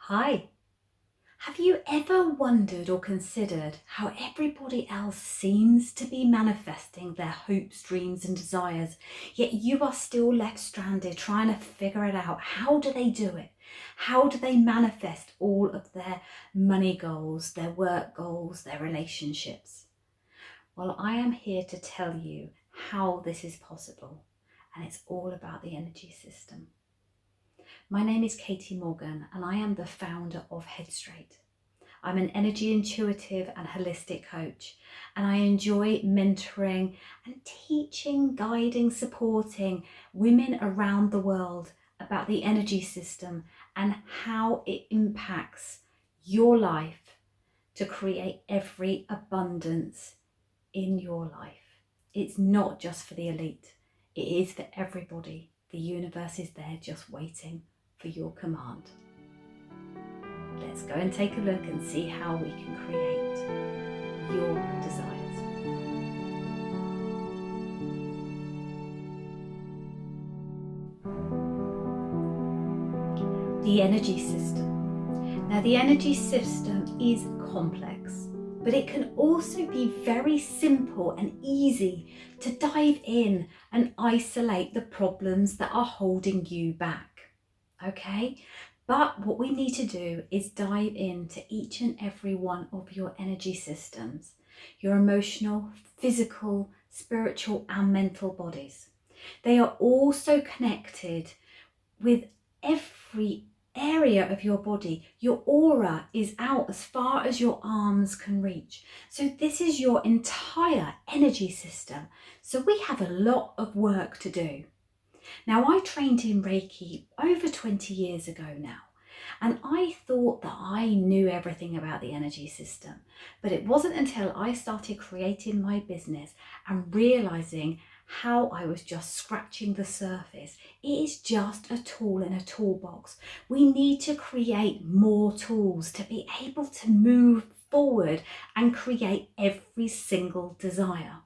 Hi. Have you ever wondered or considered how everybody else seems to be manifesting their hopes, dreams and desires, yet you are still left stranded trying to figure it out? How do they do it? How do they manifest all of their money goals, their work goals, their relationships? Well, I am here to tell you how this is possible, and it's all about the energy system. My name is Katie Morgan and I am the founder of Head Straight. I'm an energy intuitive and holistic coach, and I enjoy mentoring and teaching, guiding, supporting women around the world about the energy system and how it impacts your life to create every abundance in your life. It's not just for the elite, it is for everybody. The universe is there just waiting for your command. Let's go and take a look and see how we can create your desires. The energy system. Now, the energy system is complex, but it can also be very simple and easy to dive in and isolate the problems that are holding you back. Okay? But what we need to do is dive into each and every one of your energy systems, your emotional, physical, spiritual, and mental bodies. They are all so connected with every area of your body. Your aura is out as far as your arms can reach. So this is your entire energy system. So we have a lot of work to do. Now, I trained in Reiki over 20 years ago now, and I thought that I knew everything about the energy system. But it wasn't until I started creating my business and realizing how I was just scratching the surface. It is just a tool in a toolbox. We need to create more tools to be able to move forward and create every single desire.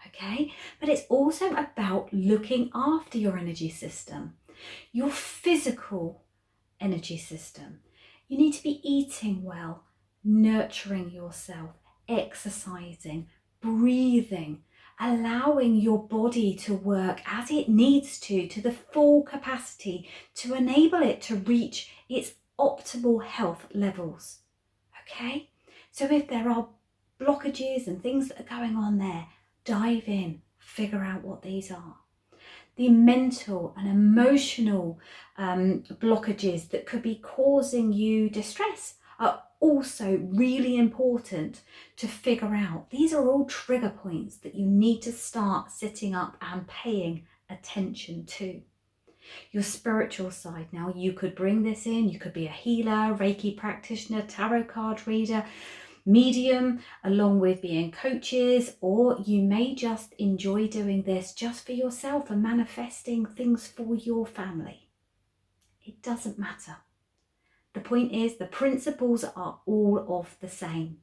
Okay, but it's also about looking after your energy system, your physical energy system. You need to be eating well, nurturing yourself, exercising, breathing, allowing your body to work as it needs to the full capacity to enable it to reach its optimal health levels. Okay, so if there are blockages and things that are going on there, dive in, figure out what these are. The mental and emotional blockages that could be causing you distress are also really important to figure out. These are all trigger points that you need to start sitting up and paying attention to. Your spiritual side, now you could bring this in. You could be a healer, Reiki practitioner, tarot card reader, medium, along with being coaches, or you may just enjoy doing this just for yourself and manifesting things for your family. It doesn't matter. The point is, the principles are all of the same.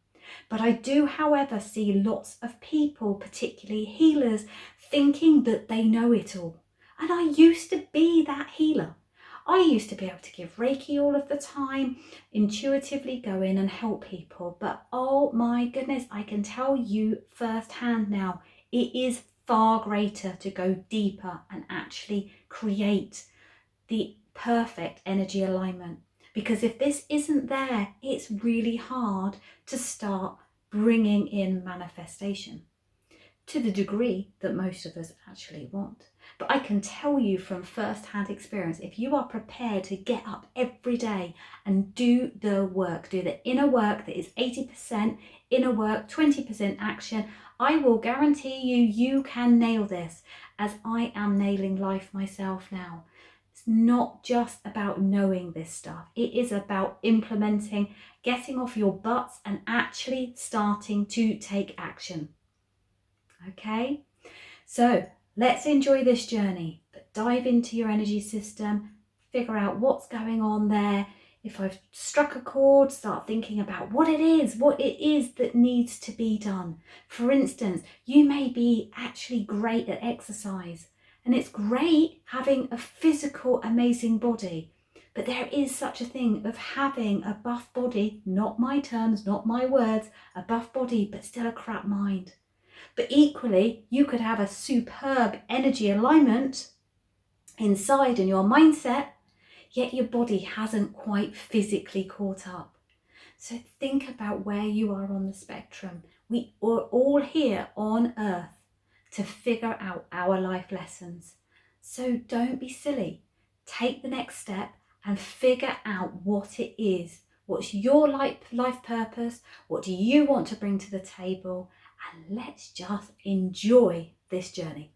But I do, however, see lots of people, particularly healers, thinking that they know it all. And I used to be that healer. I used to be able to give Reiki all of the time, intuitively go in and help people. But oh my goodness, I can tell you firsthand now, it is far greater to go deeper and actually create the perfect energy alignment. Because if this isn't there, it's really hard to start bringing in manifestation to the degree that most of us actually want. But I can tell you from first-hand experience, if you are prepared to get up every day and do the work, do the inner work that is 80% inner work, 20% action, I will guarantee you can nail this, as I am nailing life myself now. It's not just about knowing this stuff. It is about implementing, getting off your butts and actually starting to take action. Okay, so let's enjoy this journey, but dive into your energy system, figure out what's going on there. If I've struck a chord, start thinking about what it is that needs to be done. For instance, you may be actually great at exercise, and it's great having a physical, amazing body. But there is such a thing of having a buff body, not my terms, not my words, a buff body, but still a crap mind. But equally, you could have a superb energy alignment inside in your mindset, yet your body hasn't quite physically caught up. So think about where you are on the spectrum. We are all here on earth to figure out our life lessons. So don't be silly. Take the next step and figure out what it is. What's your life purpose? What do you want to bring to the table? And let's just enjoy this journey.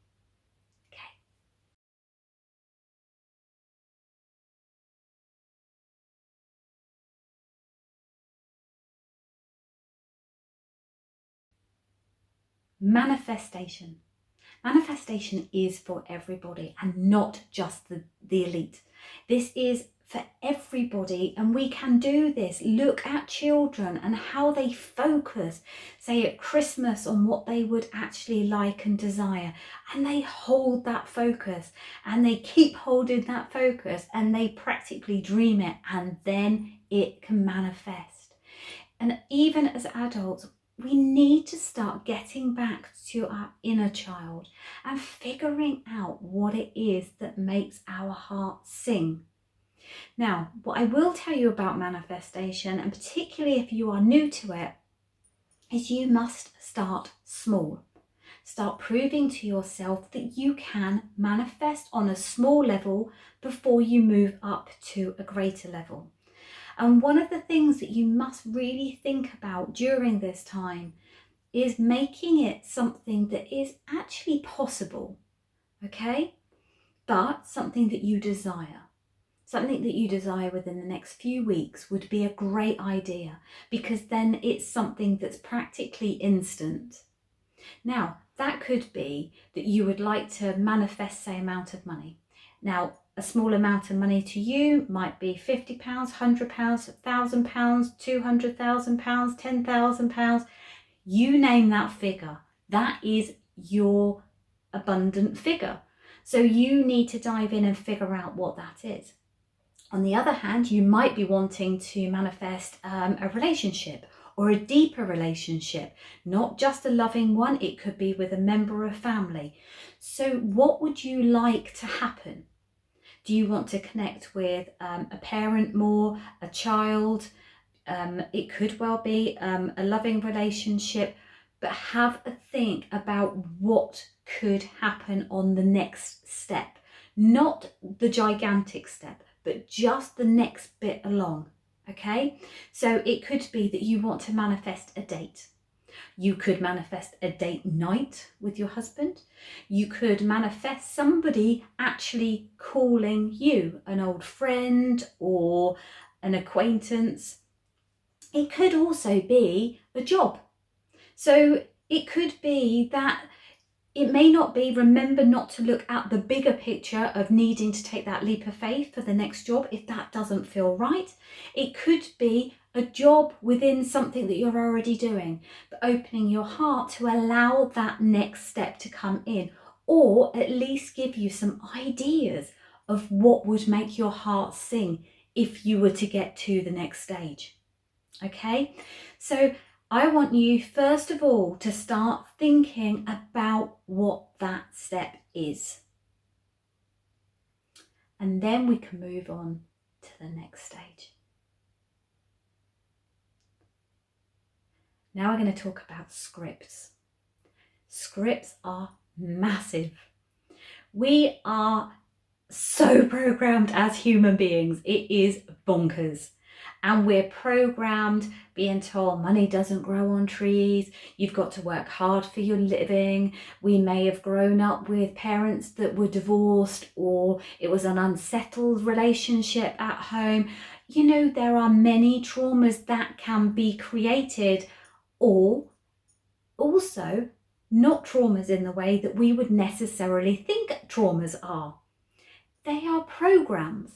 Okay. Manifestation. Manifestation is for everybody and not just the elite. This is for everybody, and we can do this. Look at children and how they focus, say at Christmas, on what they would actually like and desire, and they hold that focus and they keep holding that focus and they practically dream it, and then it can manifest. And even as adults, we need to start getting back to our inner child and figuring out what it is that makes our heart sing. Now, what I will tell you about manifestation, and particularly if you are new to it, is you must start small. Start proving to yourself that you can manifest on a small level before you move up to a greater level. And one of the things that you must really think about during this time is making it something that is actually possible, okay? But something that you desire. Something that you desire within the next few weeks would be a great idea, because then it's something that's practically instant. Now, that could be that you would like to manifest, say, amount of money. Now, a small amount of money to you might be £50, £100, £1,000, £200,000, £10,000. You name that figure. That is your abundant figure. So you need to dive in and figure out what that is. On the other hand, you might be wanting to manifest a relationship, or a deeper relationship, not just a loving one. It could be with a member of family. So what would you like to happen? Do you want to connect with a parent more, a child? It could well be a loving relationship, but have a think about what could happen on the next step. Not the gigantic step, but just the next bit along, okay? So it could be that you want to manifest a date. You could manifest a date night with your husband. You could manifest somebody actually calling you, an old friend or an acquaintance. It could also be a job. So it could be that it may not be, remember not to look at the bigger picture of needing to take that leap of faith for the next job if that doesn't feel right. It could be a job within something that you're already doing, but opening your heart to allow that next step to come in, or at least give you some ideas of what would make your heart sing if you were to get to the next stage. Okay, so I want you first of all to start thinking about what that step is. And then we can move on to the next stage. Now we're going to talk about scripts. Scripts are massive. We are so programmed as human beings. It is bonkers. And we're programmed being told money doesn't grow on trees, you've got to work hard for your living. We may have grown up with parents that were divorced, or it was an unsettled relationship at home. You know, there are many traumas that can be created, or also not traumas in the way that we would necessarily think traumas are. They are programs.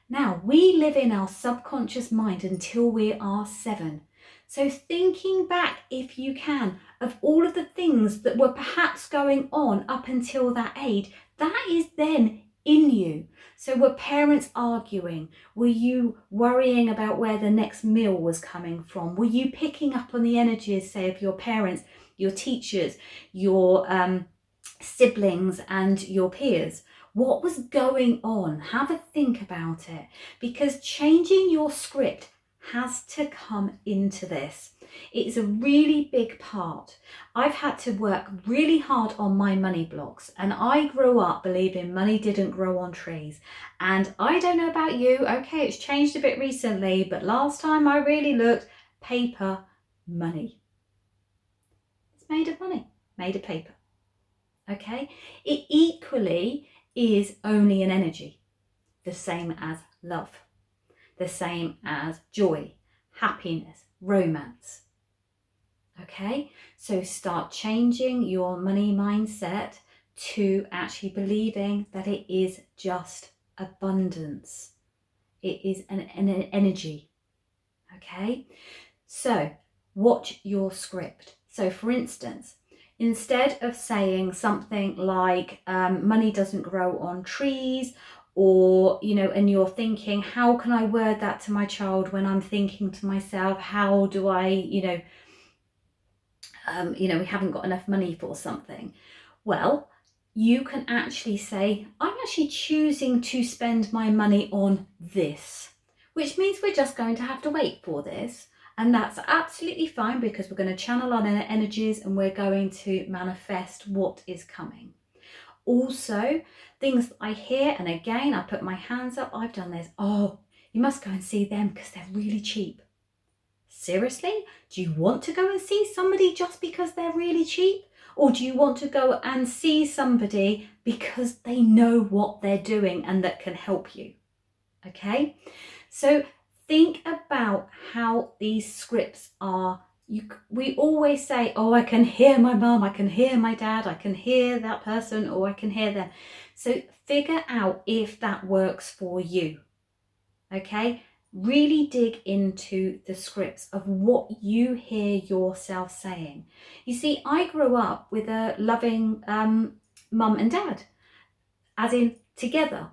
Now, we live in our subconscious mind until we are 7. So thinking back, if you can, of all of the things that were perhaps going on up until that age, that is then in you? So were parents arguing? Were you worrying about where the next meal was coming from? Were you picking up on the energies, say, of your parents, your teachers, your siblings and your peers? What was going on? Have a think about it, because changing your script has to come into this. It's a really big part. I've had to work really hard on my money blocks, and I grew up believing money didn't grow on trees. And I don't know about you, okay, it's changed a bit recently, but last time I really looked, paper money. It's made of money, made of paper. Okay, it equally is only an energy, the same as love, the same as joy, happiness, romance. Okay, so start changing your money mindset to actually believing that it is just abundance. It is an energy. Okay, so watch your script. So for instance, instead of saying something like money doesn't grow on trees, or, you know, and you're thinking, how can I word that to my child when I'm thinking to myself, how do I, we haven't got enough money for something. Well, you can actually say, I'm actually choosing to spend my money on this, which means we're just going to have to wait for this. And that's absolutely fine, because we're going to channel on energies and we're going to manifest what is coming. Also, things that I hear, and again, I put my hands up, I've done this. Oh, you must go and see them because they're really cheap. Seriously? Do you want to go and see somebody just because they're really cheap? Or do you want to go and see somebody because they know what they're doing and that can help you? Okay, so think about how these scripts are. We always say, oh, I can hear my mum, I can hear my dad, I can hear that person, or I can hear them. So figure out if that works for you. Okay, really dig into the scripts of what you hear yourself saying. You see, I grew up with a loving mum and dad, as in together.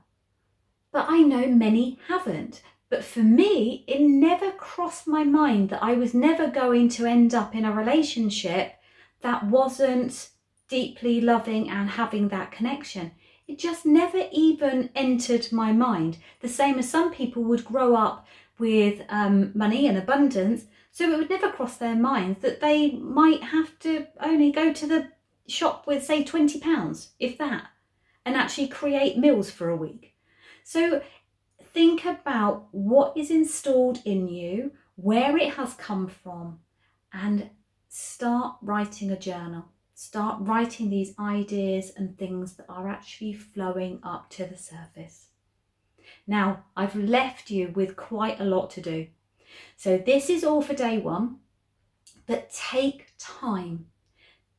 But I know many haven't. But for me, it never crossed my mind that I was never going to end up in a relationship that wasn't deeply loving and having that connection. It just never even entered my mind. The same as some people would grow up with money and abundance, so it would never cross their minds that they might have to only go to the shop with, say, £20, if that, and actually create meals for a week. So think about what is installed in you, where it has come from, and start writing a journal. Start writing these ideas and things that are actually flowing up to the surface. Now, I've left you with quite a lot to do. So this is all for day one, but take time.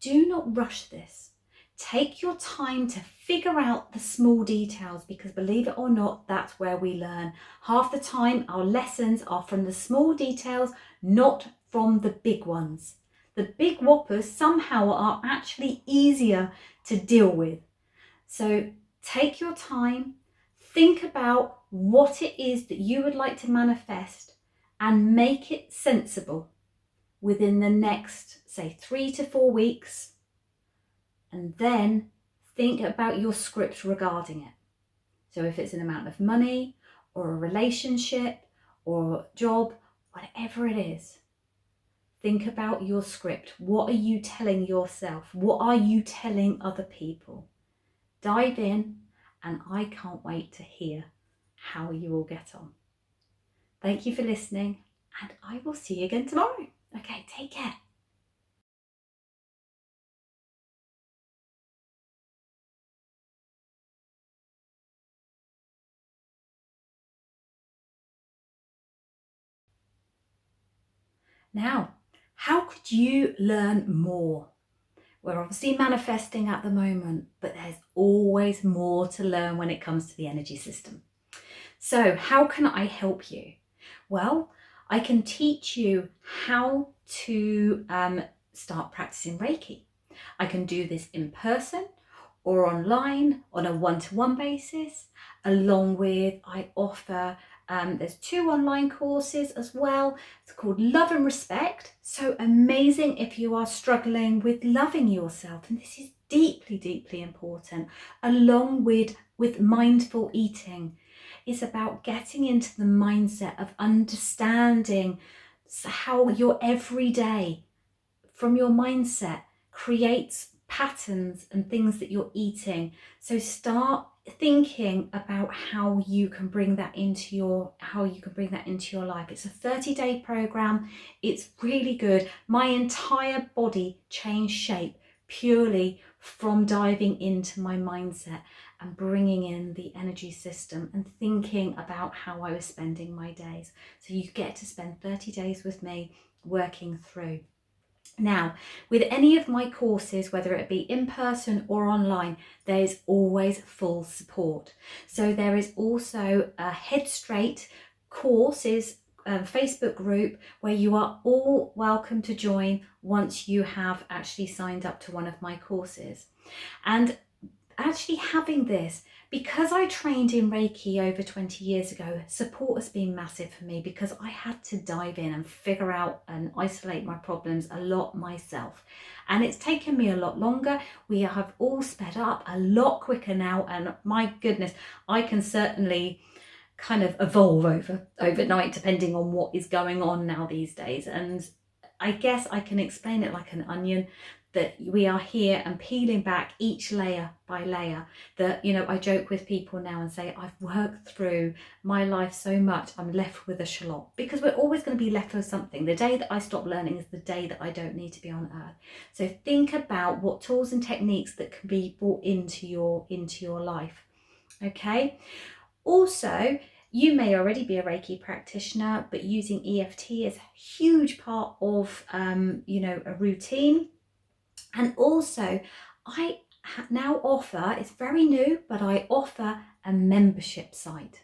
Do not rush this. Take your time to figure out the small details, because believe it or not, that's where we learn. Half the time our lessons are from the small details, not from the big ones. The big whoppers somehow are actually easier to deal with. So take your time, think about what it is that you would like to manifest, and make it sensible within the next, say, 3 to 4 weeks. And then think about your script regarding it. So if it's an amount of money or a relationship or a job, whatever it is, think about your script. What are you telling yourself? What are you telling other people? Dive in, and I can't wait to hear how you all get on. Thank you for listening, and I will see you again tomorrow. Okay, take care. Now, how could you learn more? We're obviously manifesting at the moment, but there's always more to learn when it comes to the energy system. So how can I help you? Well, I can teach you how to start practicing Reiki. I can do this in person, or online on a one-to-one basis, along with I offer there's 2 online courses as well. It's called Love and Respect. So amazing if you are struggling with loving yourself. And this is deeply, deeply important, along with mindful eating. It's about getting into the mindset of understanding how your everyday from your mindset creates patterns and things that you're eating. So start thinking about how you can bring that into your life. It's a 30-day program. It's really good. My entire body changed shape purely from diving into my mindset and bringing in the energy system and thinking about how I was spending my days. So you get to spend 30 days with me working through. Now, with any of my courses, whether it be in person or online, there is always full support. So there is also a Head Straight courses Facebook group where you are all welcome to join once you have actually signed up to one of my courses. And actually having this, because I trained in Reiki over 20 years ago, support has been massive for me because I had to dive in and figure out and isolate my problems a lot myself. And it's taken me a lot longer. We have all sped up a lot quicker now. And my goodness, I can certainly kind of evolve overnight depending on what is going on now these days. And I guess I can explain it like an onion, that we are here and peeling back each layer by layer. That, you know, I joke with people now and say, I've worked through my life so much, I'm left with a shallot, because we're always going to be left with something. The day that I stop learning is the day that I don't need to be on earth. So think about what tools and techniques that can be brought into your life. Okay. Also, you may already be a Reiki practitioner, but using EFT is a huge part of a routine. And also, I now offer, it's very new, but I offer a membership site.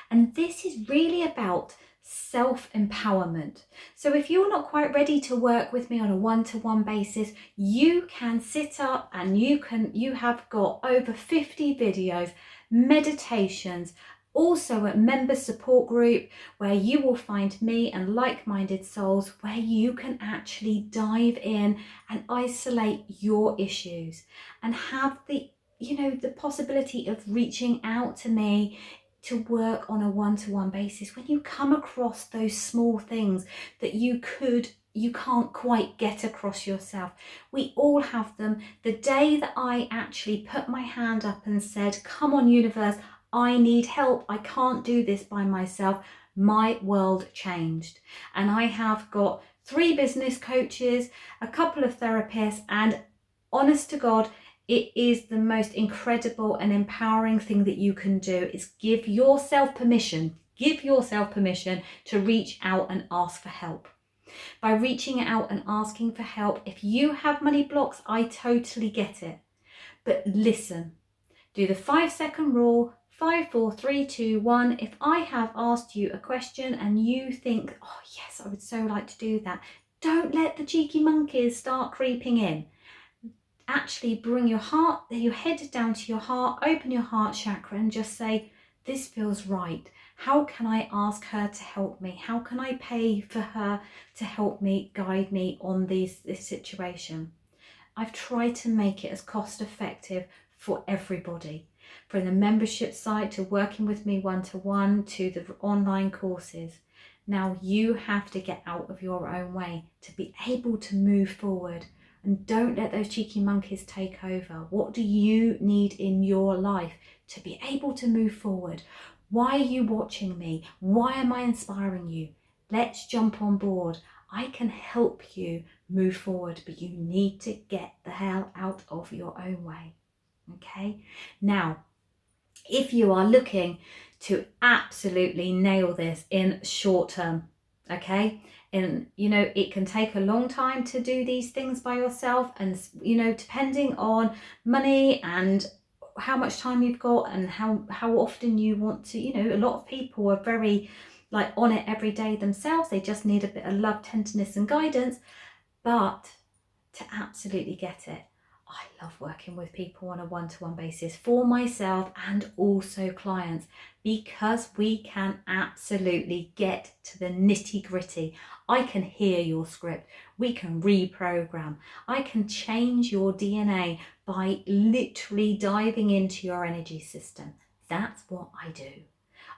And this is really about self-empowerment. So if you're not quite ready to work with me on a one-to-one basis, you can sit up and you have got over 50 videos, meditations, also a member support group where you will find me and like-minded souls where you can actually dive in and isolate your issues and have the possibility of reaching out to me to work on a one-to-one basis when you come across those small things that you can't quite get across yourself. We all have them. The day that I actually put my hand up and said, come on universe, I need help, I can't do this by myself, my world changed. And I have got 3 business coaches, a couple of therapists, and honest to God, it is the most incredible and empowering thing that you can do is give yourself permission to reach out and ask for help. By reaching out and asking for help, if you have money blocks, I totally get it. But listen, do the 5-second rule. 5, 4, 3, 2, 1. If I have asked you a question and you think, oh yes, I would so like to do that, don't let the cheeky monkeys start creeping in. Actually bring your head down to your heart, open your heart chakra and just say, this feels right. How can I ask her to help me? How can I pay for her to help me, guide me on this situation? I've tried to make it as cost effective for everybody. From the membership site to working with me one-to-one to the online courses. Now you have to get out of your own way to be able to move forward, and don't let those cheeky monkeys take over. What do you need in your life to be able to move forward? Why are you watching me? Why am I inspiring you? Let's jump on board. I can help you move forward, but you need to get the hell out of your own way. Okay, now if you are looking to absolutely nail this in short term, okay, and it can take a long time to do these things by yourself, and depending on money and how much time you've got and how often you want to, a lot of people are very on it every day themselves. They just need a bit of love, tenderness and guidance. But to absolutely get it, I love working with people on a one-to-one basis for myself and also clients, because we can absolutely get to the nitty-gritty. I can hear your script. We can reprogram. I can change your DNA by literally diving into your energy system. That's what I do.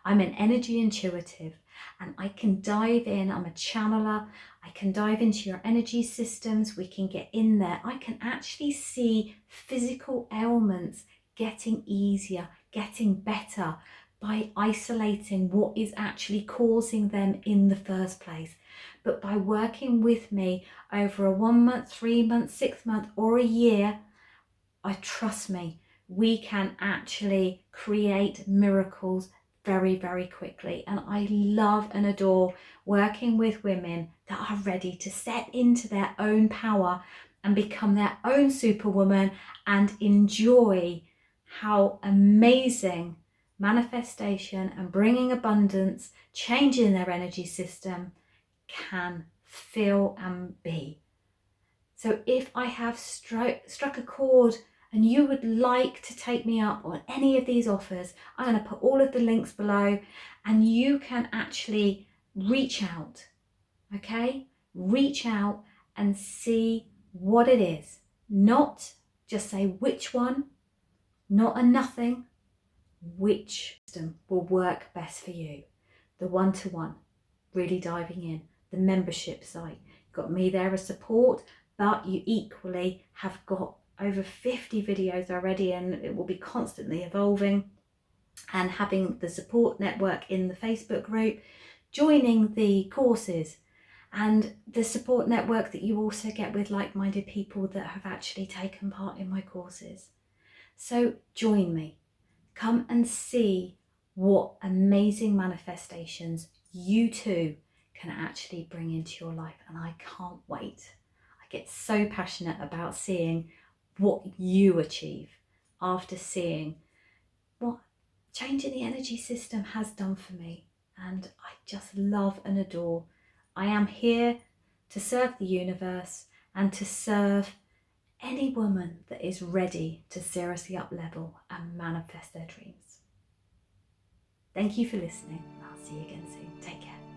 I'm an energy intuitive, and I can dive in. I'm a channeler. I can dive into your energy systems. We can get in there. I can actually see physical ailments getting easier, getting better by isolating what is actually causing them in the first place. But by working with me over a 1 month, 3 month, 6 month, or a year, trust me, we can actually create miracles very, very quickly. And I love and adore working with women that are ready to step into their own power and become their own superwoman and enjoy how amazing manifestation and bringing abundance, changing their energy system can feel and be. So if I have struck a chord and you would like to take me up on any of these offers, I'm going to put all of the links below, and you can actually reach out, okay? Reach out and see what it is. Not just say which one, not a nothing, which system will work best for you. The one-to-one, really diving in, the membership site, got me there as support, but you equally have got over 50 videos already, and it will be constantly evolving, and having the support network in the Facebook group, joining the courses, and the support network that you also get with like-minded people that have actually taken part in my courses. So join me, come and see what amazing manifestations you too can actually bring into your life, and I can't wait. I get so passionate about seeing what you achieve after seeing what changing the energy system has done for me, and I just love and adore. I am here to serve the universe and to serve any woman that is ready to seriously up level and manifest their dreams. Thank you for listening. I'll see you again soon. Take care.